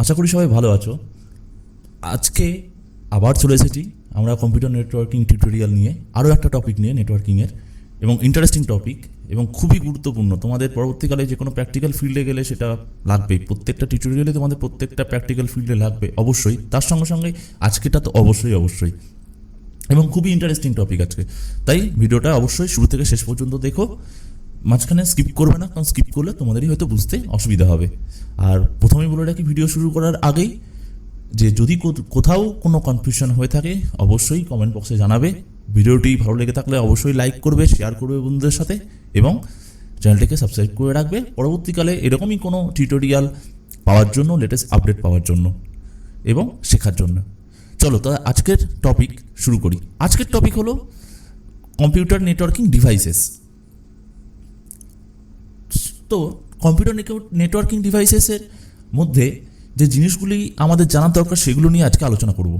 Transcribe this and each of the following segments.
আশা করি সবাই ভালো আছো। আজকে আবার চলে এসেছি আমরা কম্পিউটার নেটওয়ার্কিং টিউটোরিয়াল নিয়ে, আরও একটা টপিক নিয়ে নেটওয়ার্কিংয়ের, এবং ইন্টারেস্টিং টপিক এবং খুবই গুরুত্বপূর্ণ। তোমাদের পরবর্তীকালে যে কোনো প্র্যাকটিক্যাল ফিল্ডে গেলে সেটা লাগবেই। প্রত্যেকটা টিউটোরিয়ালে তোমাদের প্রত্যেকটা প্র্যাকটিক্যাল ফিল্ডে লাগবে অবশ্যই, তার সঙ্গে সঙ্গে আজকেটা তো অবশ্যই এবং খুবই ইন্টারেস্টিং টপিক আজকে। তাই ভিডিওটা অবশ্যই শুরু থেকে শেষ পর্যন্ত দেখো, মাঝখানে স্কিপ করবে না, কারণ স্কিপ করলে তোমাদেরই হয়তো বুঝতে অসুবিধা হবে। আর প্রথমেই বলে রাখি ভিডিও শুরু করার আগেই যে যদি কোথাও কোনো কনফিউশন হয়ে থাকে অবশ্যই কমেন্ট বক্সে জানাবে। ভিডিওটি ভালো লেগে থাকলে অবশ্যই লাইক করবে, শেয়ার করবে বন্ধুদের সাথে, এবং চ্যানেলটিকে সাবস্ক্রাইব করে রাখবে পরবর্তীকালে এরকমই কোনো টিউটোরিয়াল পাওয়ার জন্য, লেটেস্ট আপডেট পাওয়ার জন্য এবং শেখার জন্য। চলো তো আজকের টপিক শুরু করি। আজকের টপিক হলো কম্পিউটার নেটওয়ার্কিং ডিভাইসেস। তো কম্পিউটার নেটওয়ার্কিং ডিভাইসেসের মধ্যে যে জিনিসগুলি আমাদের জানার দরকার সেগুলো নিয়ে আজকে আলোচনা করব।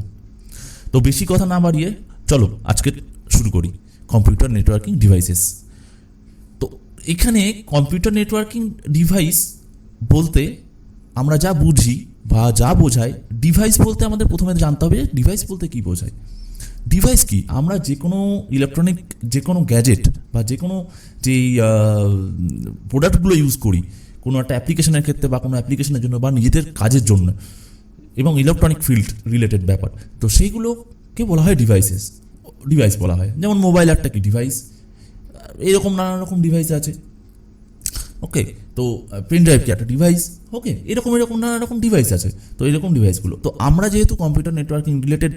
তো বেশি কথা না বাড়িয়ে চলো আজকে শুরু করি কম্পিউটার নেটওয়ার্কিং ডিভাইসেস। তো এখানে কম্পিউটার নেটওয়ার্কিং ডিভাইস বলতে আমরা যা বুঝি বা যা বোঝাই, ডিভাইস বলতে আমাদের প্রথমে জানতে হবে ডিভাইস বলতে কী বোঝায়। ডিভাইস কি? আমরা যে কোনো ইলেকট্রনিক যে কোনো গ্যাজেট বা যে কোনো যেই প্রোডাক্টগুলো ইউজ করি কোনো একটা অ্যাপ্লিকেশনের ক্ষেত্রে বা কোনো অ্যাপ্লিকেশনের জন্য বা নিজেদের কাজের জন্য এবং ইলেকট্রনিক ফিল্ড রিলেটেড ব্যাপার, তো সেইগুলোকে বলা হয় ডিভাইস বলা হয়। যেমন মোবাইল একটা কি ডিভাইস, এরকম নানা রকম ডিভাইস আছে। ওকে, তো পেন ড্রাইভ কি একটা ডিভাইস? ওকে, এরকম নানা রকম ডিভাইস আছে। তো এরকম ডিভাইসগুলো, তো আমরা যেহেতু কম্পিউটার নেটওয়ার্কিং রিলেটেড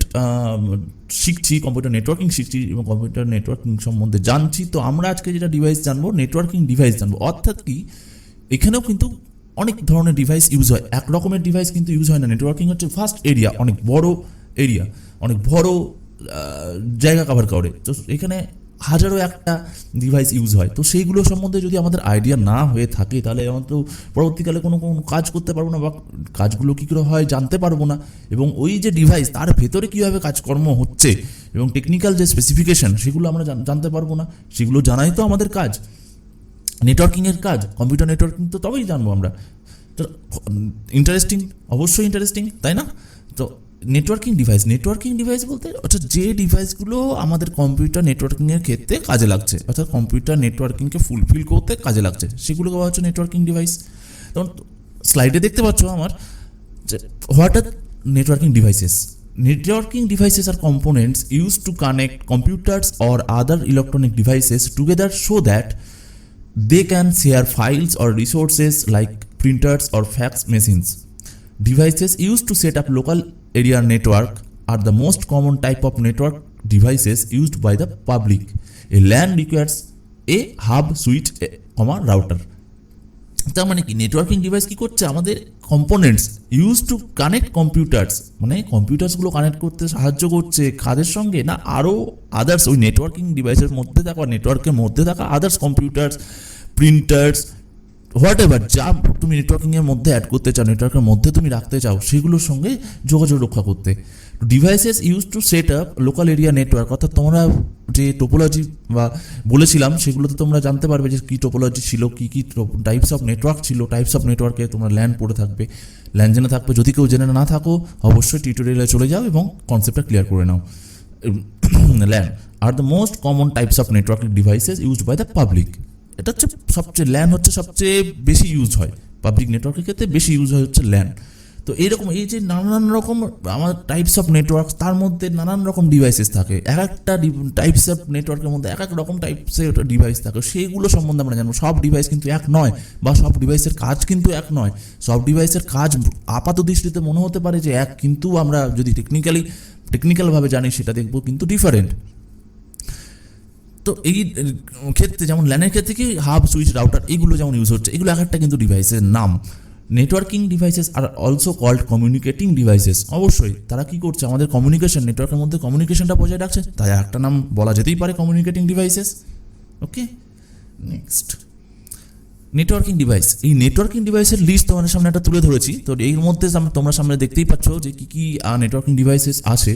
শিখছি, কম্পিউটার নেটওয়ার্কিং শিখছি এবং কম্পিউটার নেটওয়ার্কিং সম্বন্ধে জানছি, তো আমরা আজকে যেটা ডিভাইস জানবো নেটওয়ার্কিং ডিভাইস জানবো। অর্থাৎ কি, এখানেও কিন্তু অনেক ধরনের ডিভাইস ইউজ হয়, এক রকমের ডিভাইস কিন্তু ইউজ হয় না। নেটওয়ার্কিং হচ্ছে ফার্স্ট এরিয়া, অনেক বড় এরিয়া, অনেক বড় জায়গা কভার করে। তো এখানে হাজারো একটা ডিভাইস ইউজ হয়। তো সেইগুলো সম্বন্ধে যদি আমাদের আইডিয়া না হয়ে থাকে তাহলে আমরা তো পরবর্তীকালে কোনো কাজ করতে পারবো না, বা কাজগুলো কী করে হয় জানতে পারবো না, এবং ওই যে ডিভাইস তার ভেতরে কীভাবে কাজকর্ম হচ্ছে এবং টেকনিক্যাল যে স্পেসিফিকেশন সেগুলো আমরা জানতে পারবো না। সেগুলো জানাই তো আমাদের কাজ, নেটওয়ার্কিংয়ের কাজ। কম্পিউটার নেটওয়ার্কিং তো তবেই জানবো আমরা। তো ইন্টারেস্টিং, অবশ্যই ইন্টারেস্টিং, তাই না? তো নেটওয়ার্কিং ডিভাইস বলতে অর্থাৎ যে ডিভাইসগুলো আমাদের কম্পিউটার নেটওয়ার্কিংয়ের ক্ষেত্রে কাজে লাগছে, অর্থাৎ কম্পিউটার নেটওয়ার্কিংকে ফুলফিল করতে কাজে লাগছে, সেগুলোকে বলা হচ্ছে নেটওয়ার্কিং ডিভাইস। তখন স্লাইডে দেখতে পাচ্ছ আমার what are networking devices. Networking devices are components used to connect computers or other electronic devices together so that they can share files or resources like printers or fax machines. Devices used to set up local area network are the most common type of network devices used by the public. A LAN requires a hub switch, router. তার মানে কি, networking device কি করছে, আমাদের components use to connect computers, মানে কম্পিউটার্সগুলো connect করতে সাহায্য করছে কাদের সঙ্গে না, আরও আদার্স ওই নেটওয়ার্কিং ডিভাইসের মধ্যে থাকা, নেটওয়ার্কের মধ্যে থাকা others computers, printers, what ever যা তুমি নেটওয়ার্কিংয়ের মধ্যে অ্যাড করতে চাও, নেটওয়ার্কের মধ্যে তুমি রাখতে চাও, সেগুলোর সঙ্গে যোগাযোগ রক্ষা করতে। Devices use two set up local area network, অর্থাৎ তোমরা যে টোপোলজি বা বলেছিলাম সেগুলোতে তোমরা জানতে পারবে যে কী টোপোলজি ছিল, কী টাইপস অফ নেটওয়ার্ক ছিল। টাইপস অফ নেটওয়ার্কে তোমরা ল্যান পড়ে থাকবে, ল্যান জেনে থাকবে। যদি কেউ জেনে না থাকো অবশ্যই টিউটোরিয়ালে চলে যাও এবং কনসেপ্টটা ক্লিয়ার করে নাও। LAN are the most common types of networking devices used by the public. এটা হচ্ছে সবচেয়ে, ল্যান হচ্ছে সবচেয়ে বেশি ইউজ হয় পাবলিক নেটওয়ার্কের ক্ষেত্রে, বেশি ইউজ হয় হচ্ছে ল্যান। তো এইরকম এই যে নানান রকম আমার টাইপস অফ নেটওয়ার্ক, তার মধ্যে নানান রকম ডিভাইসেস থাকে। এক একটা টাইপস অফ নেটওয়ার্কের মধ্যে এক এক রকম টাইপসের ডিভাইস থাকে, সেইগুলো সম্বন্ধে আমরা জানবো। সব ডিভাইস কিন্তু এক নয়, বা সব ডিভাইসের কাজ কিন্তু এক নয়। সব ডিভাইসের কাজ আপাত দৃষ্টিতে মনে হতে পারে যে এক, কিন্তু আমরা যদি টেকনিক্যালভাবে জানি সেটা দেখবো কিন্তু ডিফারেন্ট। তো এই ক্ষেত্রে যেমন ল্যানের ক্ষেত্রে কি হাব, সুইচ, রাউটার এগুলো যেমন ইউজ হচ্ছে, এগুলো এক একটা কিন্তু ডিভাইসের নাম। Networking devices are also called communicating devices. অবশ্যই তারা কি করছে, আমাদের কমিউনিকেশন, নেটওয়ার্কের মধ্যে কমিউনিকেশনটা বজায় রাখছে, তাই একটা নাম বলা যেতেই পারে কমিউনিকেটিং ডিভাইসেস। ওকে, নেক্সট নেটওয়ার্কিং ডিভাইস। এই নেটওয়ার্কিং ডিভাইসের লিস্ট তোমাদের সামনে একটা তুলে ধরেছি। তো এর মধ্যে তোমরা সামনে দেখতেই পাচ্ছ যে কী নেটওয়ার্কিং ডিভাইসেস আছে।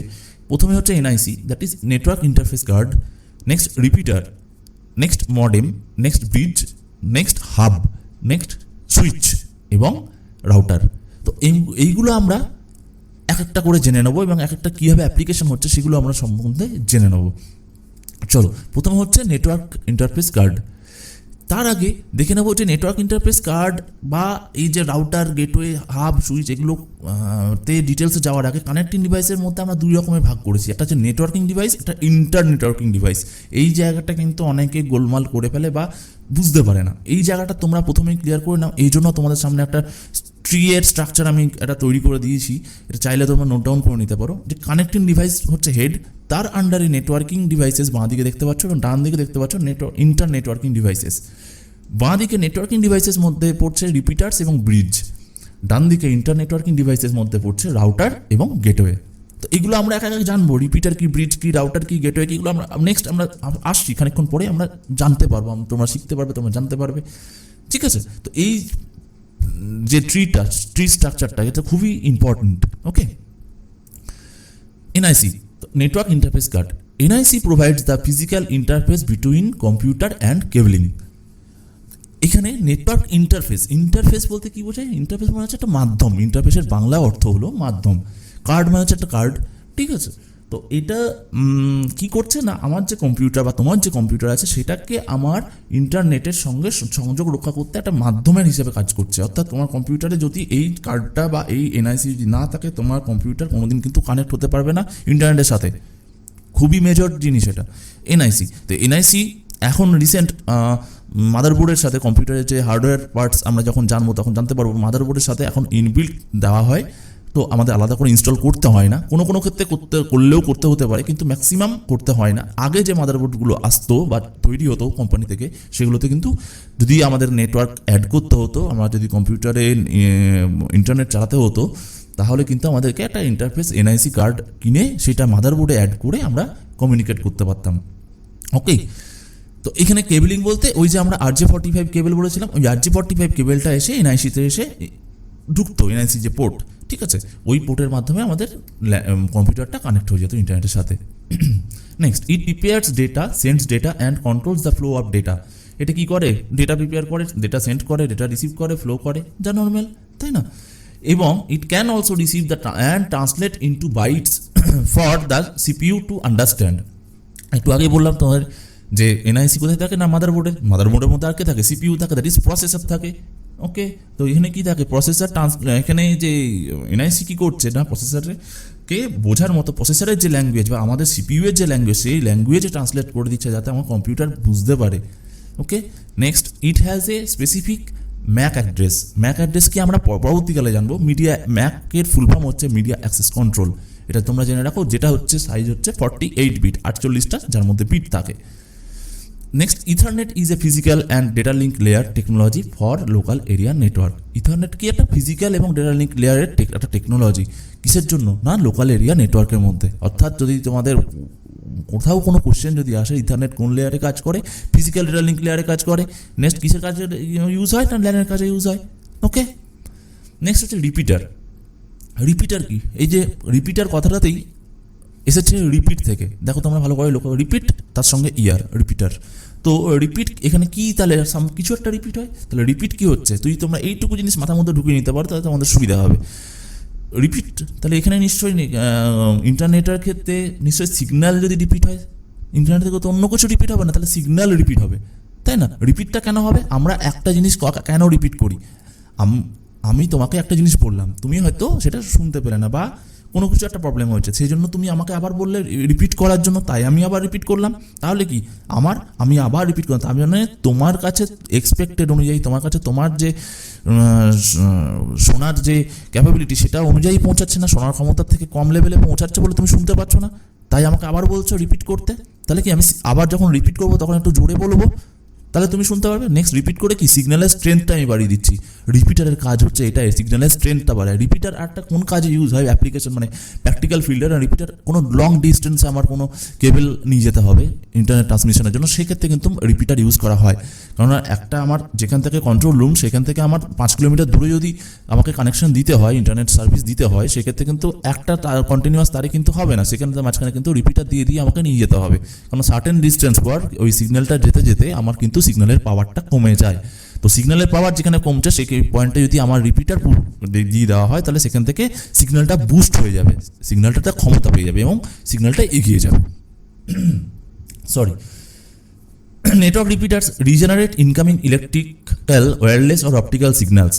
প্রথমে হচ্ছে NIC, that is network interface card, next repeater, next modem, next bridge, next hub, next switch এবং রাউটার। তো তো এইগুলো আমরা এক একটা করে জেনে নেবো এবং এক একটা কীভাবে অ্যাপ্লিকেশন হচ্ছে সেগুলো আমরা সম্বন্ধে জেনে নেবো। চলো, প্রথমে হচ্ছে নেটওয়ার্ক ইন্টারফেস কার্ড। তার আগে দেখে নেবো যে নেটওয়ার্ক ইন্টারফেস কার্ড বা এই যে রাউটার, গেটওয়ে, হাব, সুইচ, এগুলো তে ডিটেলসে যাওয়ার আগে কানেক্টিং ডিভাইসের মধ্যে আমরা দুই রকমের ভাগ করেছি। একটা হচ্ছে নেটওয়ার্কিং ডিভাইস, একটা ইন্টার নেটওয়ার্কিং ডিভাইস। এই জায়গাটা কিন্তু অনেকে গোলমাল করে ফেলে বা বুঝতে পারে না। এই জায়গাটা তোমরা প্রথমেই ক্লিয়ার করে নাও। এই জন্য তোমাদের সামনে একটা ট্রিয়ের স্ট্রাকচার আমি এটা তৈরি করে দিয়েছি, এটা চাইলে তোমরা নোট ডাউন করে নিতে পারো। যে কানেক্টিং ডিভাইস হচ্ছে হেড, তার আন্ডারে নেটওয়ার্কিং ডিভাইসেস বাঁ দিকে দেখতে পাচ্ছ এবং ডান দিকে দেখতে পাচ্ছ ইন্টার নেটওয়ার্কিং ডিভাইসেস। বাঁ দিকে নেটওয়ার্কিং ডিভাইসেস মধ্যে পড়ছে রিপিটার্স এবং ব্রিজ, ডান দিকে ইন্টার নেটওয়ার্কিং ডিভাইসেস মধ্যে পড়ছে রাউটার এবং গেটওয়ে। তো এগুলো আমরা এক এক জানবো, রিপিটার কি, ব্রিজ কি, রাউটার কি, গেটওয়ে কি, এগুলো আমরা নেক্সট আমরা আসছি খানিকক্ষণ পরে আমরা জানতে পারবো, তোমরা শিখতে পারবে, তোমরা জানতে পারবে, ঠিক আছে। তো এই যে ট্রি স্ট্রাকচারটা, এটা খুবই important. Okay, NIC, network interface card. NIC provides the physical interface between computer and cabling. এখানে নেটওয়ার্ক ইন্টারফেস বলতে কি বোঝায়? ইন্টারফেস মানে হচ্ছে একটা মাধ্যম, ইন্টারফেসের বাংলা অর্থ হলো মাধ্যম। কার্ড মানে হচ্ছে একটা কার্ড, ঠিক আছে। তো এটা কি করছে না, আমার যে কম্পিউটার বা তোমার যে কম্পিউটার আছে সেটাকে আমার ইন্টারনেটের সঙ্গে সংযোগ রক্ষা করতে একটা মাধ্যমের হিসেবে কাজ করছে। অর্থাৎ তোমার কম্পিউটারে যদি এই কার্ডটা বা এই এনআইসি যদি না থাকে, তোমার কম্পিউটার কোনোদিন কিন্তু কানেক্ট হতে পারবে না ইন্টারনেটের সাথে। খুবই মেজর জিনিস এটা, এনআইসি। তো এনআইসি এখন রিসেন্ট মাদারবোর্ডের সাথে, কম্পিউটারের যে হার্ডওয়্যার পার্টস আমরা যখন জানবো তখন জানতে পারবো, মাদারবোর্ডের সাথে এখন ইনবিল্ট দেওয়া হয়। তো আমাদের আলাদা করে ইনস্টল করতে হয় না, কোনো কোনো ক্ষেত্রে করতে হতে পারে, কিন্তু ম্যাক্সিমাম করতে হয় না। আগে যে মাদারবোর্ডগুলো আসতো বা তৈরি হতো কোম্পানি থেকে, সেগুলোতে কিন্তু যদি আমাদের নেটওয়ার্ক অ্যাড করতে হতো, আমরা যদি কম্পিউটারে ইন্টারনেট চালাতে হতো, তাহলে কিন্তু আমাদেরকে একটা ইন্টারফেস এনআইসি কার্ড কিনে সেটা মাদারবোর্ডে অ্যাড করে আমরা কমিউনিকেট করতে পারতাম। ওকে, তো এখানে কেবলিং বলতে ওই যে আমরা RJ45 কেবল বলেছিলাম, ওই RJ45 কেবলটা এসে এনআইসিতে এসে ঢুকতো, এনআইসি যে পোর্ট, ঠিক আছে, ওই পোর্টের মাধ্যমে আমাদের কম্পিউটারটা কানেক্ট হয়ে যেত ইন্টারনেটের সাথে। Next, it prepares data, sends data and controls the flow of data. এটা কি করে? ডেটা প্রিপেয়ার করে, ডেটা সেন্ড করে, ডেটা রিসিভ করে, ফ্লো করে, যা নর্মাল, তাই না? এবং it can also receive the and translate into bytes for the CPU to understand. একটু আগে বললাম তোমাদের যে এনআইসি কোথায় থাকে না, মাদারবোর্ডের মধ্যে আর কে থাকে? সিপিইউ থাকে, দ্যাট ইজ প্রসেসর থাকে। ওকে, তো এখানে কি থাকে? প্রসেসর এখানে যে এনআইসি কি করছে না, প্রসেসরকে বোঝার মতো প্রসেসরের যে ল্যাঙ্গুয়েজ বা আমাদের সিপিইউ এর যে ল্যাঙ্গুয়েজ, সেই ল্যাঙ্গুয়েজে ট্রান্সলেট করে দিচ্ছে যাতে আমার কম্পিউটার বুঝতে পারে। Okay, next, it has a specific MAC address. MAC address কি আমরা পরবর্তীকালে জানবো। ম্যাকের ফুল ফর্ম হচ্ছে মিডিয়া অ্যাক্সেস কন্ট্রোল, এটা তোমরা জেনে রাখো, যেটা হচ্ছে সাইজ হচ্ছে 48 বিট, 48টা, যার মধ্যে বিট থাকে। Next, ethernet is a physical and data link layer technology for local area network. Ethernet কি? একটা ফিজিক্যাল এবং ডেটা লিঙ্ক লেয়ারের একটা টেকনোলজি। কিসের জন্য না? লোকাল এরিয়া নেটওয়ার্কের মধ্যে। অর্থাৎ যদি তোমাদের কোথাও কোনো কোশ্চেন যদি আসে, ইথারনেট কোন লেয়ারে কাজ করে? ফিজিক্যাল ডেটা লিঙ্ক লেয়ারে কাজ করে। নেক্সট, কিসের কাজে ইউজ হয়? না ল্যানের কাজে ইউজ হয়। ওকে, নেক্সট হচ্ছে রিপিটার। রিপিটার কি? এই যে রিপিটার কথাটাতেই এসেছে রিপিট থেকে। দেখো তোমরা ভালো করে লক্ষ্য, রিপিট তার সঙ্গে ইয়ার, রিপিটার। তো রিপিট এখানে কি? তাহলে কিছু একটা রিপিট হয়। তাহলে রিপিট কি হচ্ছে? তোমরা এইটুকু জিনিস মাথার মধ্যে ঢুকিয়ে নিতে পারো, তাহলে তোমাদের সুবিধা হবে। রিপিট, তাহলে এখানে নিশ্চয়ই ইন্টারনেটের ক্ষেত্রে নিশ্চয়ই সিগন্যাল যদি রিপিট হয়, ইন্টারনেট থেকে তো অন্য কিছু রিপিট হবে না, তাহলে সিগন্যাল রিপিট হবে, তাই না? রিপিটটা কেন হবে? আমরা একটা জিনিস কেন রিপিট করি? আমি তোমাকে একটা জিনিস বললাম, তুমি হয়তো সেটা শুনতে পেলে না বা কোনো কিছু একটা প্রবলেম হয়েছে, সেই জন্য তুমি আমাকে আবার বললে রিপিট করার জন্য, তাই আমি আবার রিপিট করলাম। তাহলে কি আমি আবার রিপিট করলাম, তার মানে তোমার কাছে এক্সপেক্টেড অনুযায়ী, তোমার কাছে তোমার যে শোনার যে ক্যাপাবিলিটি সেটা অনুযায়ী পৌঁছাচ্ছে না, শোনার ক্ষমতার থেকে কম লেভেলে পৌঁছাচ্ছে বলে তুমি শুনতে পাচ্ছ না, তাই আমাকে আবার বলছো রিপিট করতে। তাহলে কি আমি আবার যখন রিপিট করবো তখন একটু জোরে বলবো, তাহলে তুমি শুনতে পারবে। নেক্সট, রিপিট করে কি? সিগন্যালের স্ট্রেংথটা আমি বাড়িয়ে দিচ্ছি। রিপিটারের কাজ হচ্ছে এটাই, সিগন্যালের স্ট্রেংথটা বাড়ায়। রিপিটার একটা কোন কাজে ইউজ হয়? অ্যাপ্লিকেশন মানে প্র্যাকটিক্যাল ফিল্ডের। রিপিটার কোনো লং ডিস্টেন্সে আমার কোনো কেবল নিয়ে যেতে হবে ইন্টারনেট ট্রান্সমিশনের জন্য, সেক্ষেত্রে কিন্তু রিপিটার ইউজ করা হয়। কারণ একটা আমার যেখান থেকে কন্ট্রোল রুম, সেখান থেকে আমার 5 কিলোমিটার দূরে যদি আমাকে কানেকশন দিতে হয়, ইন্টারনেট সার্ভিস দিতে হয়, সেক্ষেত্রে কিন্তু একটা কন্টিনিউয়াস তারে কিন্তু হবে না, সেখানে মাঝখানে কিন্তু রিপিটার দিয়ে আমাকে নিয়ে যেতে হবে। কারণ সার্টেন ডিস্টেন্স পর ওই সিগন্যালটা যেতে যেতে আমার কিন্তু সিগন্যালের পাওয়ারটা কমে যায়। তো সিগন্যালের পাওয়ার যেখানে কমছে সেই পয়েন্টে যদি আমার রিপিটার দিয়ে দেওয়া হয় তাহলে সেখান থেকে সিগন্যালটা বুস্ট হয়ে যাবে, সিগন্যালটা ক্ষমতা পেয়ে যাবে এবং সিগন্যালটা এগিয়ে যাবে। Sorry, network repeaters regenerate incoming electrical, wireless or optical signals.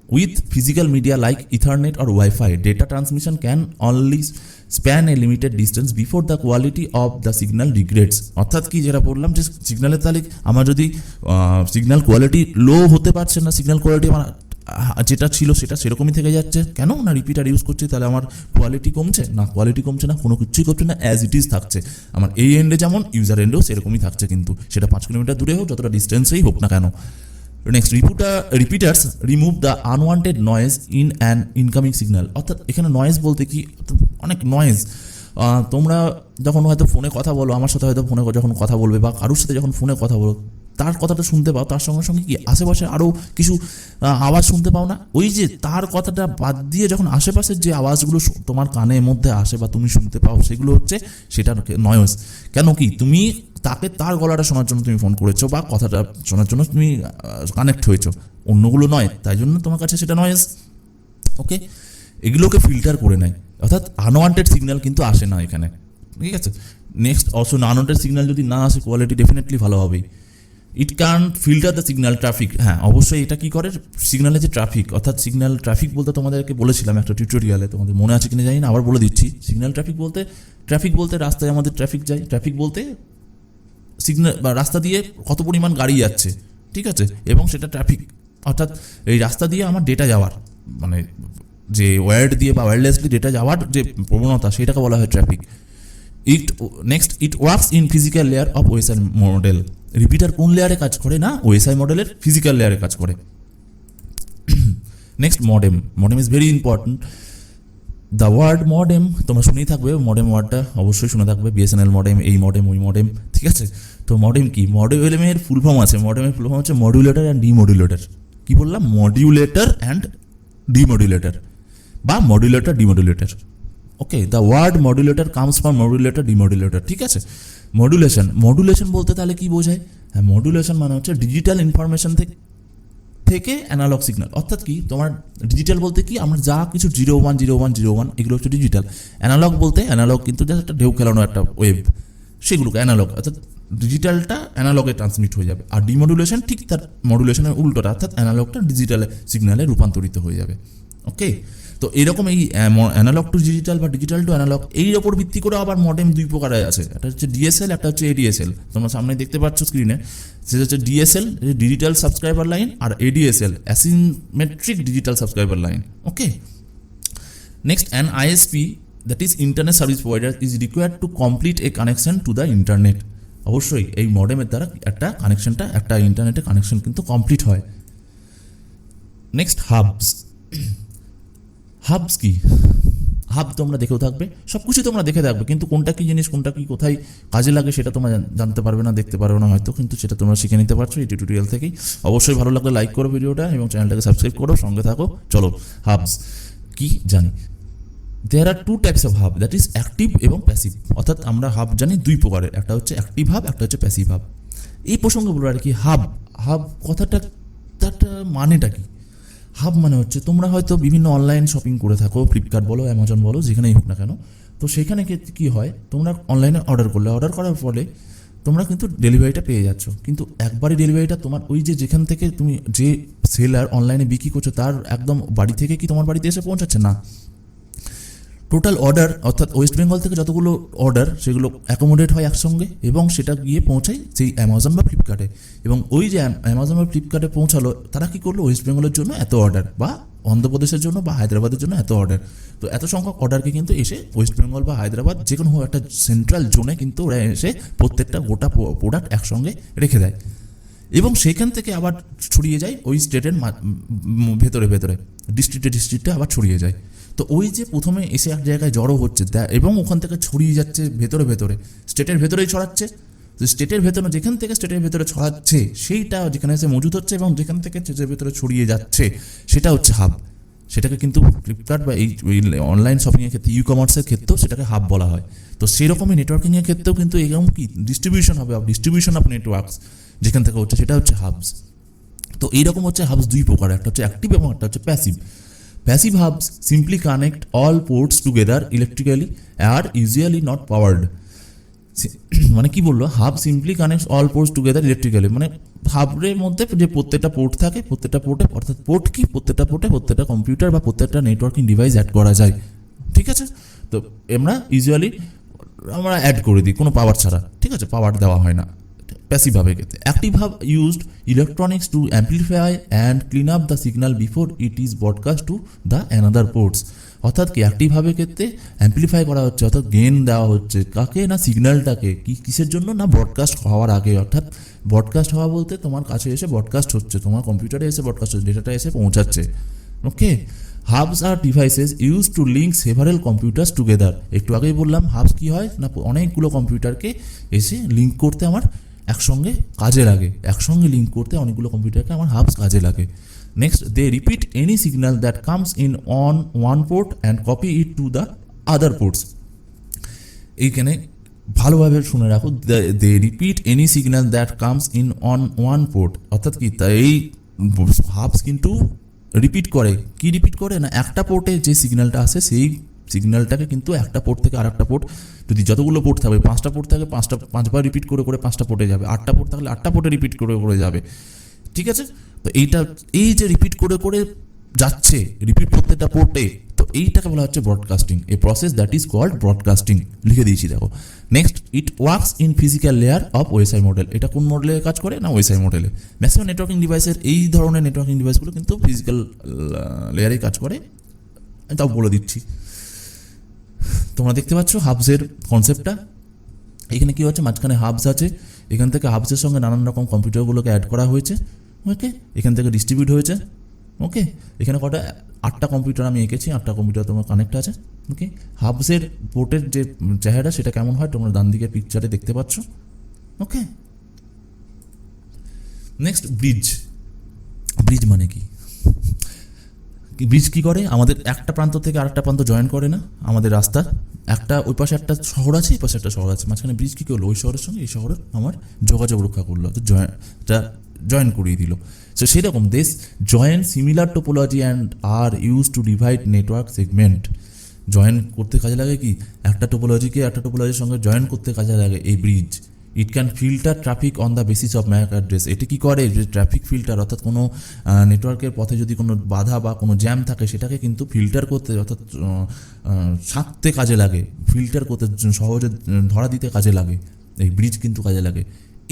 With physical media like Ethernet or Wi-Fi, data transmission can only span a limited distance before the quality of the signal degrades. অর্থাৎ কি যেটা বললাম যে সিগন্যালের তাহলে আমার যদি signal quality low হতে পারছে না, সিগন্যাল কোয়ালিটি আমার যেটা ছিল সেটা সেরকমই থেকে যাচ্ছে, কেন না রিপিটার ইউজ করছি, তাহলে আমার কোয়ালিটি কমছে না, কোয়ালিটি কমছে না, কোনো কিছুই করছে না, অ্যাজ ইট ইজ থাকছে আমার এই এন্ডে যেমন ইউজার এন্ডেও সেরকমই থাকছে, কিন্তু সেটা 5 কিলোমিটার দূরে হোক, যতটা ডিস্টেন্সেই হোক না কেন। Next, রিপিটার্স remove the unwanted noise in an incoming signal. অর্থাৎ এখানে নয়েজ বলতে কি, অনেক নয়েজ তোমরা যখন হয়তো ফোনে কথা বলো, আমার সাথে হয়তো ফোনে যখন কথা বলবে বা কারোর সাথে যখন ফোনে কথা বলো, তার কথাটা শুনতে পাও, তার সঙ্গে সঙ্গে কি আশেপাশে আরও কিছু আওয়াজ শুনতে পাও না, ওই যে তার কথাটা বাদ দিয়ে যখন আশেপাশের যে আওয়াজগুলো তোমার কানের মধ্যে আসে বা তুমি শুনতে পাও, সেগুলো হচ্ছে সেটা নয়েজ। কেন কি, তুমি তাকে তার গলাটা শোনার জন্য তুমি ফোন করেছো বা কথাটা শোনার জন্য তুমি কানেক্ট হয়েছো, অন্যগুলো নয়, তাই জন্য তোমার কাছে সেটা নয়েজ। ওকে, এগুলোকে ফিল্টার করে নেয়, অর্থাৎ আনওয়ান্টেড সিগন্যাল কিন্তু আসে না এখানে, ঠিক আছে। নেক্সট, অলসো আনওয়ান্টেড সিগন্যাল যদি না আসে, কোয়ালিটি ডেফিনেটলি ভালো হবেই। It can filter the signal traffic. হ্যাঁ, অবশ্যই এটা কি করে, সিগন্যালের যে ট্রাফিক, অর্থাৎ সিগন্যাল ট্রাফিক বলতে তোমাদেরকে বলেছিলাম একটা টিউটোরিয়ালে, তোমাদের মনে আছে কিনা জানি না, আবার বলে দিচ্ছি। সিগন্যাল ট্রাফিক বলতে রাস্তায় আমাদের ট্রাফিক যায়, ট্রাফিক বলতে সিগন্যাল বা রাস্তা দিয়ে কত পরিমাণ গাড়ি যাচ্ছে, ঠিক আছে, এবং সেটা ট্রাফিক, অর্থাৎ এই রাস্তা দিয়ে আমার ডেটা যাওয়ার, মানে যে ওয়্যার্ড দিয়ে বা ওয়্যারলেসলি ডেটা যাওয়ার যে প্রবণতা, সেটাকে বলা হয় traffic. It works in physical layer of OSI model. Repeater কোন লেয়ারে কাজ করে না, ওএসআই মডেলের ফিজিক্যাল লেয়ারে কাজ করে। Next, modem is very important. The word modem তোমরা শুনেই থাকবে, মডেম ওয়ার্ডটা অবশ্যই শুনে থাকবে, বিএসএনএল মডেম, এই মডেম, ওই মডেম, ঠিক আছে। তো মডেম কি, মডেমের ফুল ফর্ম আছে, মডেমের ফুল ফর্ম হচ্ছে মডুলেটর অ্যান্ড ডিমডুলেটর। কি বললাম, মডিউলেটর অ্যান্ড ডিমডুলেটর বা modulator demodulator. Okay, the word modulator comes from modulator demodulator, ঠিক আছে। মডুলেশন বলতে তাহলে কি বোঝায়, হ্যাঁ, মডুলেশন মানে হচ্ছে ডিজিটাল ইনফরমেশন থেকে অ্যানালগ সিগন্যাল। অর্থাৎ কি, তোমার ডিজিটাল বলতে কি, আমরা যা কিছু 010101 এগুলো হচ্ছে ডিজিটাল। অ্যানালগ কিন্তু জাস্ট একটা ঢেউ খেলানো একটা ওয়েভ, সেগুলোকে অ্যানালগ, অর্থাৎ ডিজিটালটা অ্যানালগে ট্রান্সমিট হয়ে যাবে। আর ডিমডুলেশন ঠিক তার মডুলেশনের উল্টোটা, অর্থাৎ অ্যানালগটা ডিজিটাল সিগন্যালে রূপান্তরিত হয়ে যাবে। ওকে, তো এরকম এই অ্যানালগ টু ডিজিটাল বা ডিজিটাল টু অ্যানালগ, এই ওপর ভিত্তি করে আবার মডেম দুই প্রকারের আছে, একটা হচ্ছে ডিএসএল, একটা হচ্ছে এডিএসএল। তোমরা সামনে দেখতে পাচ্ছ স্ক্রিনে, সেটা হচ্ছে ডিএসএল ডিজিটাল সাবস্ক্রাইবার লাইন, আর ADSL asymmetric digital subscriber line. Okay, next, an ISP, that is internet service provider, is required to complete a connection to the internet. অবশ্যই এই মডেমের দ্বারা একটা ইন্টারনেটের কানেকশন কিন্তু কমপ্লিট হয়। নেক্সট, হাবস কি, hub তোমরা দেখেও থাকবে, সব কিছু তোমরা দেখে থাকবে, কিন্তু কোনটা কি জিনিস, কোনটা কি কোথায় কাজে লাগে সেটা তোমরা জানতে পারবে না, দেখতে পারবে না হয়তো, কিন্তু সেটা তোমরা শিখে নিতে পারছো এই টিউটোরিয়াল থেকেই। অবশ্যই ভালো লাগলে লাইক করো ভিডিওটা এবং চ্যানেলটাকে সাবস্ক্রাইব করো, সঙ্গে থাকো। চলো, হাবস কি জানি। দেয়ার আর 2 types of hub, that is active এবং প্যাসিভ। অর্থাৎ আমরা হাব জানি 2 প্রকারের, একটা হচ্ছে অ্যাক্টিভ হাব, একটা হচ্ছে প্যাসিভ হাব। এই প্রসঙ্গে বলবো আর কি, হাব কথাটা তার মানেটা কি। হাব মানে হচ্ছে, তোমরা হয়তো বিভিন্ন অনলাইন শপিং করে থাকো, ফ্লিপকার্ট বলো, অ্যামাজন বলো, যেখানেই হোক না কেন, তো সেখানে কি হয়, তোমরা অনলাইনে অর্ডার করার ফলে তোমরা কিন্তু ডেলিভারিটা পেয়ে যাচ্ছ, কিন্তু একবারই ডেলিভারিটা তোমার ওই যেখান থেকে তুমি যে সেলার অনলাইনে বিক্রি করছো তার একদম বাড়ি থেকে কি তোমার বাড়িতে এসে পৌঁছাচ্ছে না। টোটাল অর্ডার, অর্থাৎ ওয়েস্ট বেঙ্গল থেকে যতগুলো অর্ডার সেগুলো অ্যাকোমোডেট হয় একসঙ্গে এবং সেটা গিয়ে পৌঁছায় সেই অ্যামাজন বা ফ্লিপকার্টে, এবং ওই যে অ্যামাজন বা ফ্লিপকার্টে পৌঁছালো, তারা কী করলো, ওয়েস্ট বেঙ্গলের জন্য এত অর্ডার বা অন্ধ্রপ্রদেশের জন্য বা হায়দ্রাবাদের জন্য এত অর্ডার, তো এত সংখ্যক অর্ডারকে কিন্তু এসে ওয়েস্ট বেঙ্গল বা হায়দ্রাবাদ যে কোনো একটা সেন্ট্রাল জোনে কিন্তু ওরা এসে প্রত্যেকটা গোটা প্রোডাক্ট একসঙ্গে রেখে দেয় এবং সেখান থেকে আবার ছড়িয়ে যায় ওই স্টেটের ভেতরে ডিস্ট্রিক্টে আবার ছড়িয়ে যায়। তো ওই যে প্রথমে এসে এক জায়গায় জড়ো হচ্ছে এবং ওখান থেকে ছড়িয়ে যাচ্ছে ভেতরে স্টেটের ভেতরেই ছড়াচ্ছে, তো স্টেটের ভেতরে যেখান থেকে স্টেটের ভেতরে ছড়াচ্ছে সেইটা যেখানে এসে মজুদ হচ্ছে এবং যেখান থেকে স্টেটের ভেতরে ছড়িয়ে যাচ্ছে সেটা হচ্ছে হাব। সেটাকে কিন্তু ফ্লিপকার্ট বা এই অনলাইন শপিংয়ের ক্ষেত্রে, ই কমার্সের ক্ষেত্রেও সেটাকে হাব বলা হয়। তো সেরকমই নেটওয়ার্কিংয়ের ক্ষেত্রেও কিন্তু এরকম কি ডিস্ট্রিবিউশন অফ নেটওয়ার্কস যেখান থেকে হচ্ছে সেটা হচ্ছে হাবস। তো এইরকম হচ্ছে হাবস দুই প্রকার, একটা হচ্ছে অ্যাক্টিভ এবং একটা হচ্ছে passive. Passive hubs simply connect all ports together electrically আর ইউজুয়ালি নট পাওয়ার্ড। মানে কি বললো, hub simply connects all ports together electrically, মানে হাবের মধ্যে যে প্রত্যেকটা পোর্ট থাকে, প্রত্যেকটা পোর্টে, অর্থাৎ পোর্ট কি, প্রত্যেকটা পোর্টে প্রত্যেকটা কম্পিউটার বা প্রত্যেকটা নেটওয়ার্কিং ডিভাইস অ্যাড করা যায়, ঠিক আছে। তো আমরা ইউজুয়ালি আমরা অ্যাড করে দিই কোনো পাওয়ার ছাড়া, ঠিক আছে, পাওয়ার দেওয়া হয় না প্যাসিভ ভাবে ক্ষেত্রে। Active hub used electronics to amplify and clean up the signal before it is broadcast to the another ports. অর্থাৎ কি অ্যাক্টিভ হাবে ক্ষেত্রে অ্যাম্পলিফাই করা হচ্ছে, অর্থাৎ গেন দেওয়া হচ্ছে কাকে না, সিগন্যালটাকে, কিসের জন্য না, ব্রডকাস্ট হওয়ার আগে। অর্থাৎ ব্রডকাস্ট হওয়া বলতে তোমার কাছে এসে ব্রডকাস্ট হচ্ছে, তোমার কম্পিউটারে এসে ব্রডকাস্ট হচ্ছে, ডেটাটা এসে পৌঁছাচ্ছে, okay. Hubs are devices use to link several computers together. একটু আগেই বললাম হাবস কি হয় না, অনেকগুলো কম্পিউটারকে এসে লিঙ্ক করতে আমার একসঙ্গে কাজে লাগে, একসঙ্গে লিঙ্ক করতে অনেকগুলো কম্পিউটারকে আমার হাবস কাজে লাগে। Next, they repeat any signal that comes in on one port and copy it to the other ports. এইখানে ভালোভাবে শুনে রাখো, they repeat any signal that comes in on one port, অর্থাৎ কি এই হাবস কিন্তু রিপিট করে, কি রিপিট করে না, একটা পোর্টে যে সিগন্যালটা আসে সেই সিগন্যালটাকে কিন্তু একটা পোর্ট থেকে আর একটা পোর্ট, যদি যতগুলো পোর্ট থাকবে, 5টা পোর্ট থাকে, 5বার রিপিট করে করে 5টা পোর্টে যাবে, 8টা পোর্ট থাকলে 8টা পোর্টে রিপিট করে করে যাবে, ঠিক আছে। তো এই যে রিপিট করে করে যাচ্ছে, রিপিট প্রত্যেকটা পোর্টে, তো এইটাকে বলা হচ্ছে broadcasting. A process that is called broadcasting, লিখে দিয়েছি দেখো। Next, it works in physical layer of OSI model. এটা কোন মডেলে কাজ করে না, ওএসআই মডেলে। ম্যাক্সিমাম নেটওয়ার্কিং ডিভাইসের এই ধরনের নেটওয়ার্কিং ডিভাইসগুলো কিন্তু ফিজিক্যাল লেয়ারে কাজ করে, তাও বলে দিচ্ছি। তোমরা দেখতে পাচ্ছ হাবসের কনসেপ্টটা, এখানে কি হচ্ছে, মাঝখানে হাবস আছে, এখান থেকে হাবসের সঙ্গে নানান রকম কম্পিউটারগুলোকে অ্যাড করা হয়েছে, ওকে, এখান থেকে ডিস্ট্রিবিউট হয়েছে, ওকে। এখানে কটা 8টা কম্পিউটার আমি এঁকেছি, 8টা কম্পিউটার তোমার কানেক্ট আছে, ওকে। হাবসের পোর্টের যে চেহারা সেটা কেমন হয় তোমরা ডান দিকে পিকচারে দেখতে পাচ্ছ, ওকে। Next, bridge. ব্রিজ মানে কি, ব্রিজ কি করে, আমাদের একটা প্রান্ত থেকে আরেকটা প্রান্ত জয়েন করে না, আমাদের রাস্তার একটা ওই পাশে একটা শহর আছে, এই পাশে একটা শহর আছে, মাঝখানে ব্রিজ কী করলো, ওই শহরের সঙ্গে এই শহরের আমার যোগাযোগ রক্ষা করলো, তো জয়েন করিয়ে দিল। সো সেরকম this join similar topology and are use to divide network segment. Join করতে কাজে লাগে কি, একটা টোপোলজিকে একটা টোপোলজির সঙ্গে জয়েন করতে কাজে লাগে এই bridge. It can filter traffic on the basis of Mac address. এটি কী করে, যে ট্রাফিক ফিল্টার, অর্থাৎ কোনো নেটওয়ার্কের পথে যদি কোনো বাধা বা কোনো জ্যাম থাকে সেটাকে কিন্তু ফিল্টার করতে, অর্থাৎ ছাঁকতে কাজে লাগে, ফিল্টার করতে সহজে ধরা দিতে কাজে লাগে, এই ব্রিজ কিন্তু কাজে লাগে।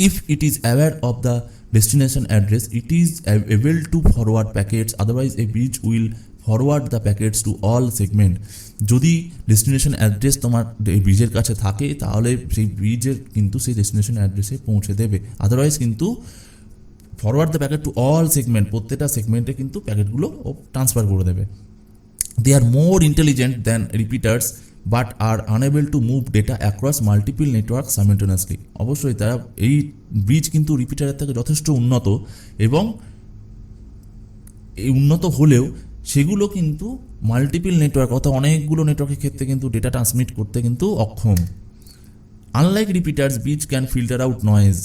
If it is aware of the destination address it is able to forward packets, otherwise a bridge will forward the packets two all segment. যদি ডেস্টিনেশন অ্যাড্রেস তোমার এই ব্রিজের কাছে থাকে তাহলে সেই ব্রিজের কিন্তু সেই ডেস্টিনেশন অ্যাড্রেসে পৌঁছে দেবে, আদারওয়াইজ কিন্তু forward the packet to all segment, প্রত্যেকটা সেগমেন্টে কিন্তু প্যাকেটগুলো ও ট্রান্সফার করে দেবে। They are more intelligent than repeaters but are unable to move data across multiple network simultaneously. অবশ্যই তারা, এই ব্রিজ কিন্তু রিপিটারের থেকে যথেষ্ট উন্নত, এবং এই উন্নত হলেও সেগুলো কিন্তু মাল্টিপল নেটওয়ার্ক, অর্থাৎ অনেকগুলো নেটওয়ার্কের ক্ষেত্রে কিন্তু ডেটা ট্রান্সমিট করতে কিন্তু অক্ষম। Unlike repeaters bridge can filter out noise.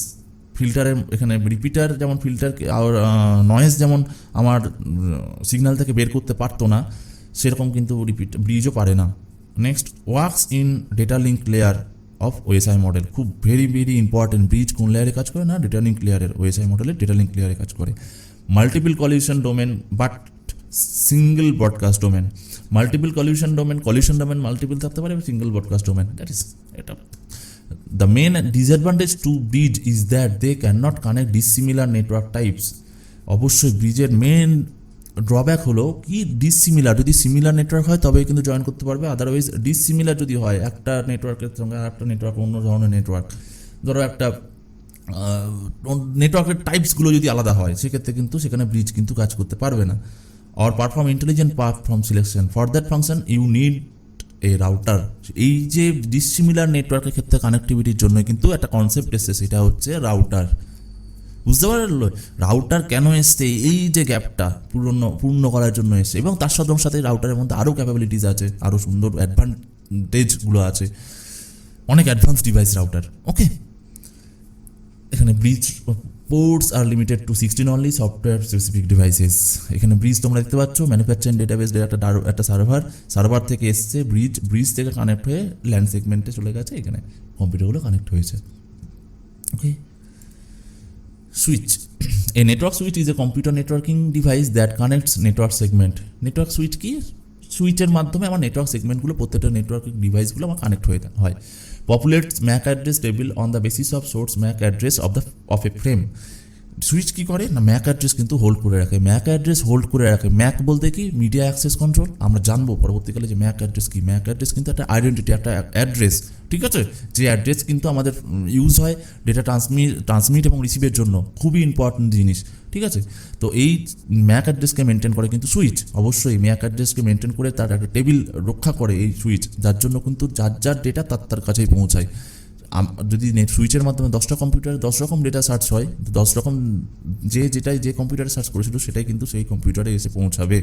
ফিল্টারের এখানে রিপিটার যেমন ফিল্টার আর নয়েজ যেমন আমার সিগন্যাল থেকে বের করতে পারতো না, সেরকম কিন্তু ব্রিজও পারে না। Next, works in data link layer of OSI model. খুব ভেরি ভেরি ইম্পর্টেন্ট, ব্রিজ কোন লেয়ারে কাজ করে না, ডেটা লিঙ্ক লেয়ারের, ওএসআই মডেলের ডেটা লিঙ্ক লেয়ারে কাজ করে। Multiple collision domain but single broadcast domain. Multiple collision domain multiple থাকতে পারে, single broadcast domain, that is এটা। The main disadvantage to bridge is that they cannot connect dissimilar network types. অবশ্যই ব্রিজের main drawback হলো কি, dissimilar, যদি similar network হয় তবে কিন্তু জয়েন করতে পারবে, আদারওয়াইজ ডিসিমিলার যদি হয়, একটা নেটওয়ার্কের সঙ্গে আর একটা নেটওয়ার্ক অন্য ধরনের নেটওয়ার্ক, ধরো একটা নেটওয়ার্কের টাইপসগুলো যদি আলাদা হয় সেক্ষেত্রে কিন্তু সেখানে ব্রিজ কিন্তু কাজ করতে পারবে না। or perform intelligent path from selection. For that function you need a router. এই যে ডিসিমিলার নেটওয়ার্কের ক্ষেত্রে কানেক্টিভিটির জন্য কিন্তু একটা কনসেপ্ট এসেছে, সেটা হচ্ছে রাউটার। বুঝতে পারলো রাউটার কেন এসছে, এই যে গ্যাপটা পূর্ণ করার জন্য এসছে, এবং তার সাথে রাউটারের মধ্যে আরও ক্যাপাবিলিটিস আছে, আরও সুন্দর অ্যাডভান্টেজগুলো আছে, অনেক অ্যাডভান্স ডিভাইস রাউটার। ওকে, এখানে bridge ports are limited to 16 only software specific devices. এখানে ব্রিজ তোমরা দেখতে পাচ্ছ, ম্যানুফ্যাকচারিং ডেটাবেস একটা সার্ভার থেকে এসছে, ব্রিজ থেকে কানেক্ট হয়ে ল্যান্ড সেগমেন্টে চলে গেছে, এখানে কম্পিউটারগুলো কানেক্ট হয়েছে। ওকে, switch. A network switch is a computer networking device that connects network segment. Network switch কি? সুইচের মাধ্যমে আমার নেটওয়ার্ক সেগমেন্টগুলো, প্রত্যেকটা নেটওয়ার্কিং ডিভাইসগুলো আমার কানেক্ট হয়ে হয়। Populates MAC address table on the basis of source MAC address of a frame. Switch কি করে না, ম্যাক অ্যাড্রেস কিন্তু হোল্ড করে রাখে। ম্যাক অ্যাড্রেস হোল্ড করে রাখে, ম্যাক বলতে কি, মিডিয়া অ্যাক্সেস কন্ট্রোল। আমরা জানবো পরবর্তীকালে যে ম্যাক অ্যাড্রেস কি। ম্যাক অ্যাড্রেস কিন্তু একটা আইডেন্টিটি, একটা অ্যাড্রেস, ঠিক আছে, যে অ্যাড্রেস কিন্তু আমাদের ইউজ হয় ডেটা ট্রান্সমিট এবং রিসিভের জন্য, খুবই ইম্পর্টেন্ট জিনিস, ঠিক আছে। তো এই ম্যাক অ্যাড্রেসকে মেনটেন করে কিন্তু সুইচ, অবশ্যই ম্যাক অ্যাড্রেসকে মেনটেন করে তার একটা টেবিল রক্ষা করে এই সুইচ, যার জন্য কিন্তু যার ডেটা তার কাছেই পৌঁছায়। যদি নেট সুইচের মাধ্যমে 10টা কম্পিউটারে 10 রকম ডেটা সার্চ হয়, 10 রকম যে কম্পিউটারে সার্চ করেছিল সেটাই কিন্তু সেই কম্পিউটারে এসে পৌঁছাবে।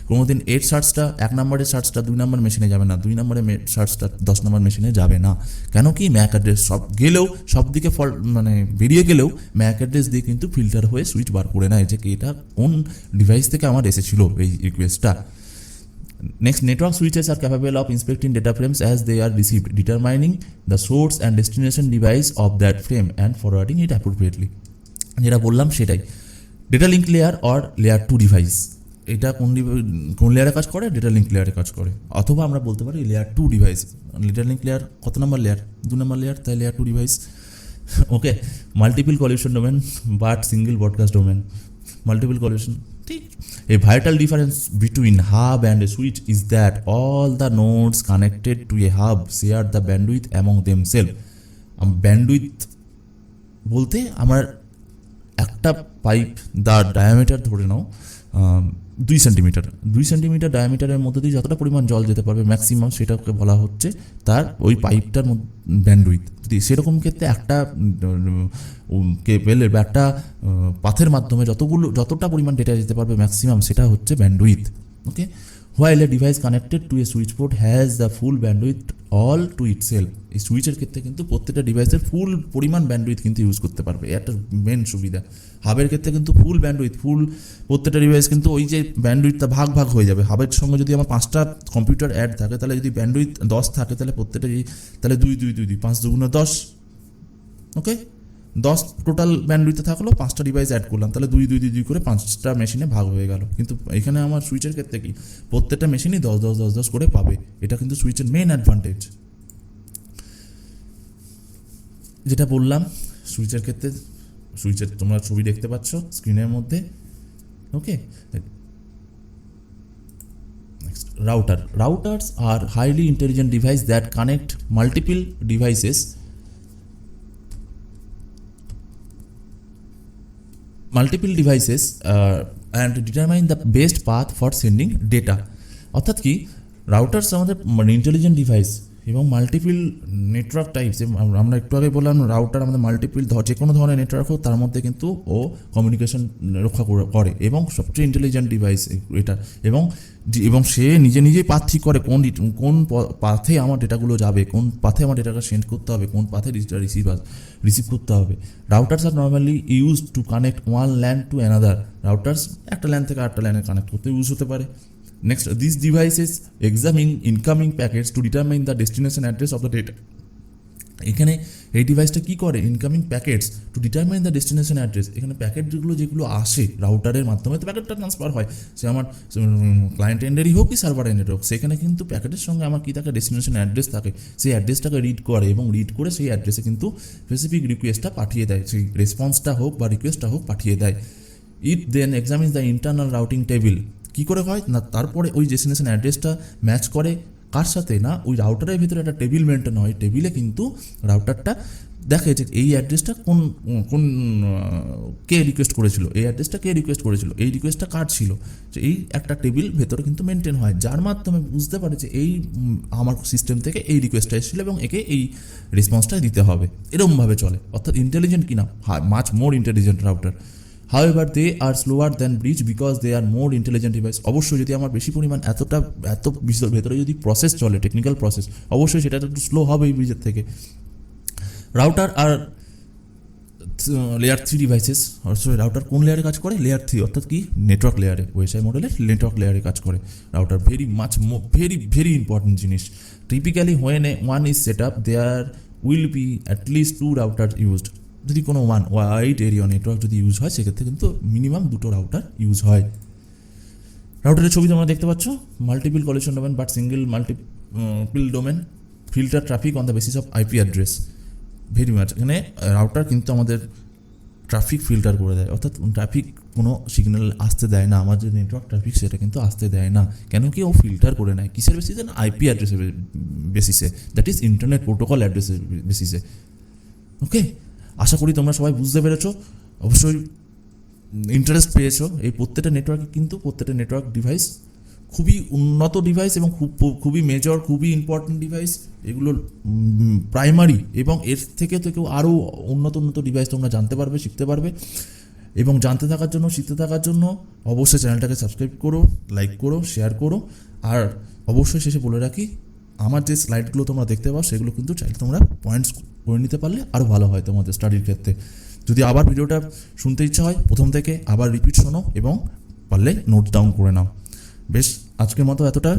কোনোদিন এর সার্চটা 1 নম্বরের সার্চটা 2 নম্বর মেশিনে যাবে না, 2 নম্বরের সার্চটা 10 নম্বর মেশিনে যাবে না। কেন কি, ম্যাক অ্যাড্রেস সব দিকে বেরিয়ে গেলেও ম্যাক অ্যাড্রেস দিয়ে কিন্তু ফিল্টার হয়ে সুইচ বার করে নেয় যে এটা কোন ডিভাইস থেকে আমার এসেছিল এই রিকোয়েস্টটা। Next, network switches are capable of inspecting data frames as they are received, determining the source and destination device of that frame and forwarding it appropriately. যেটা বললাম সেটাই, data link layer or layer 2 device. এটা কোন লেয়ারে কাজ করে? Data link লেয়ারে কাজ করে, অথবা আমরা বলতে পারি layer 2 device. Data link layer কত নম্বর লেয়ার? 2 নম্বর লেয়ার, তাই layer 2 device. Okay, multiple collision domain but single broadcast domain. Multiple collision, ঠিক। A vital difference between hub and a switch is that all the nodes connected to a hub share the bandwidth among themselves. Bandwidth বলতে আমার একটা pipe diameter ধরে নাও 2 centimetre, 2 centimetre ডায়ামিটারের মধ্যে দিয়ে যতটা পরিমাণ জল যেতে পারবে ম্যাক্সিমাম, সেটাকে বলা হচ্ছে তার ওই পাইপটার ব্যান্ডউইথ। যদি সেরকম ক্ষেত্রে একটা কেবলের বা একটা পাথের মাধ্যমে যতটা পরিমাণ ডেটা যেতে পারবে ম্যাক্সিমাম, সেটা হচ্ছে bandwidth. Okay, while a device connected to a switch port has the full bandwidth all to itself. এই সুইচের ক্ষেত্রে কিন্তু প্রত্যেকটা ডিভাইসের ফুল পরিমাণ ব্যান্ডউইথ কিন্তু ইউজ করতে পারবে, একটা মেন সুবিধা। হাবের ক্ষেত্রে কিন্তু ফুল ব্যান্ডউইথ, প্রত্যেকটা ডিভাইস কিন্তু ওই যে ব্যান্ডউইথটা ভাগ হয়ে যাবে। হাবের সঙ্গে যদি আমার 5টা কম্পিউটার অ্যাড থাকে, তাহলে যদি ব্যান্ডউইথ 10 থাকে, তাহলে প্রত্যেকটা তাহলে 2 5 2 10। ওকে, 10 টোটাল ব্যান্ডউইথে থাকলো, 5টা ডিভাইস অ্যাড করলাম, তাহলে 2 করে 5টা মেশিনে ভাগ হয়ে গেল। কিন্তু এখানে আমার সুইচের ক্ষেত্রে কি, প্রত্যেকটা মেশিনই 10 করে পাবে। এটা কিন্তু সুইচের মেন অ্যাডভান্টেজ। যেটা বললাম সুইচের ক্ষেত্রে, সুইচের তোমরা ছবি দেখতে পাচ্ছ স্ক্রিনের মধ্যে। Okay, next, routers are highly intelligent device that connect multiple devices and determine the best path for sending data. অর্থাৎ কি, রাউটার্স আমাদের ইন্টেলিজেন্ট ডিভাইস এবং মাল্টিপল নেটওয়ার্ক টাইপস। আমরা একটু আগে বললাম রাউটার আমাদের মাল্টিপল যে কোনো ধরনের নেটওয়ার্ক হোক তার মধ্যে কিন্তু ও কমিউনিকেশন রক্ষা করে, এবং সবচেয়ে ইন্টেলিজেন্ট ডিভাইস এটা। এবং সে নিজেই পাথ ঠিক করে কোন পাথে আমার ডেটাগুলো যাবে, কোন পাথে আমার ডেটাটা সেন্ড করতে হবে, কোন পাথে রিসিভ করতে হবে। Routers are normally use to connect one LAN to another. Routers একটা ল্যান্ড থেকে আরেকটা ল্যান্ডে কানেক্ট করতে ইউজ হতে পারে। Next, these devices examine incoming packets to determine the destination address of the data. এখানে এই ডিভাইসটা কি করে, incoming packets to determine the destination address. এখানে যেগুলো আসে রাউটারের মাধ্যমে, তো প্যাকেটটা ট্রান্সফার হয়, সে আমার ক্লায়েন্ট এন্ডেরই হোক কি সার্ভার এন্ডের হোক, সেখানে কিন্তু প্যাকেটের সঙ্গে আমার কি থাকে, ডেস্টিনেশন অ্যাড্রেস থাকে। সেই অ্যাড্রেসটাকে রিড করে এবং রিড করে সেই অ্যাড্রেসে কিন্তু স্পেসিফিক রিকোয়েস্টটা পাঠিয়ে দেয়, সেই রেসপন্সটা হোক বা রিকোয়েস্টটা হোক পাঠিয়ে দেয়। ইট দেন examines the internal routing table. কী করে হয় না, তারপরে ওই ডেস্টিনেশন অ্যাড্রেসটা ম্যাচ করে কার সাথে, না ওই রাউটারের ভিতরে একটা টেবিল মেনটেন হয়। টেবিলে কিন্তু রাউটারটা দেখে যে এই অ্যাড্রেসটা কোন কে রিকোয়েস্ট করেছিল, এই অ্যাড্রেসটা কে রিকোয়েস্ট করেছিল, এই রিকোয়েস্টটা কার ছিল, যে এই একটা টেবিল ভেতরে কিন্তু মেনটেন হয়, যার মাধ্যমে বুঝতে পারে যে এই আমার সিস্টেম থেকে এই রিকোয়েস্টটা এসেছিল এবং একে এই রেসপন্সটা দিতে হবে। এরকমভাবে চলে, অর্থাৎ ইন্টেলিজেন্ট কিনা, much more intelligent router. However, they are slower than bridge because they are more intelligent device. অবশ্যই যদি আমার বেশি পরিমাণ এত ভেতরে যদি প্রসেস চলে, টেকনিক্যাল প্রসেস, অবশ্যই সেটা একটু স্লো হবে এই ব্রিজের থেকে। রাউটার আর লেয়ার 3 ডিভাইসেস, রাউটার কোন লেয়ারে কাজ করে? লেয়ার 3, অর্থাৎ কি নেটওয়ার্ক লেয়ারে, ওএসআই মডেলের নেটওয়ার্ক লেয়ারে কাজ করে রাউটার। ভেরি ইম্পর্টেন্ট জিনিস। Typically when one is set up there will be at least 2 router used. যদি কোনো ওয়াইড এরিয়া নেটওয়ার্ক যদি ইউজ হয় সেক্ষেত্রে কিন্তু মিনিমাম 2টো রাউটার ইউজ হয়। রাউটারের ছবি তোমরা দেখতে পাচ্ছ, multiple collision domain but single multiple domain, filter traffic on the basis of IP address. Very much এখানে রাউটার কিন্তু আমাদের ট্রাফিক ফিল্টার করে দেয়, অর্থাৎ ট্রাফিক কোনো সিগন্যাল আসতে দেয় না, আমার যে নেটওয়ার্ক ট্রাফিক সেটা কিন্তু আসতে দেয় না। কেন কি? ও ফিল্টার করে নেয় কিসের বেসিসে? না, আইপি অ্যাড্রেসের বেসিসে, দ্যাট ইজ ইন্টারনেট প্রোটোকল অ্যাড্রেসের বেসিসে। ওকে, আশা করি তোমরা সবাই বুঝতে পেরেছো, অবশ্যই ইন্টারেস্ট পেয়েছো। এই প্রত্যেকটা নেটওয়ার্কে কিন্তু প্রত্যেকটা নেটওয়ার্ক ডিভাইস খুবই উন্নত ডিভাইস এবং খুবই মেজর, খুবই ইম্পর্টেন্ট ডিভাইস। এগুলো প্রাইমারি এবং এর থেকেও আরও উন্নত ডিভাইস তোমরা জানতে পারবে, শিখতে পারবে। এবং জানতে থাকার জন্য, শিখতে থাকার জন্য অবশ্যই চ্যানেলটাকে সাবস্ক্রাইব করো, লাইক করো, শেয়ার করো। আর অবশ্যই শেষে বলে রাখি, আমার যে স্লাইডগুলো তোমরা দেখতে পাও সেগুলো কিন্তু চাইলে তোমরা পয়েন্টস করে নিতে পারলে আরও ভালো হয় তোমাদের স্টাডির ক্ষেত্রে। যদি আবার ভিডিওটা শুনতে ইচ্ছা হয় প্রথম থেকে আবার রিপিট শোনো এবং পারলে নোট ডাউন করে নাও। বেশ, আজকের মতো এতটা।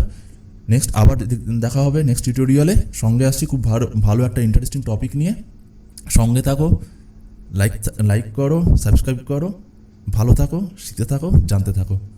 নেক্সট আবার দেখা হবে নেক্সট টিউটোরিয়ালে। সঙ্গে আসছি খুব ভালো একটা ইন্টারেস্টিং টপিক নিয়ে। সঙ্গে থাকো, লাইক করো, সাবস্ক্রাইব করো, ভালো থাকো, শিখতে থাকো, জানতে থাকো।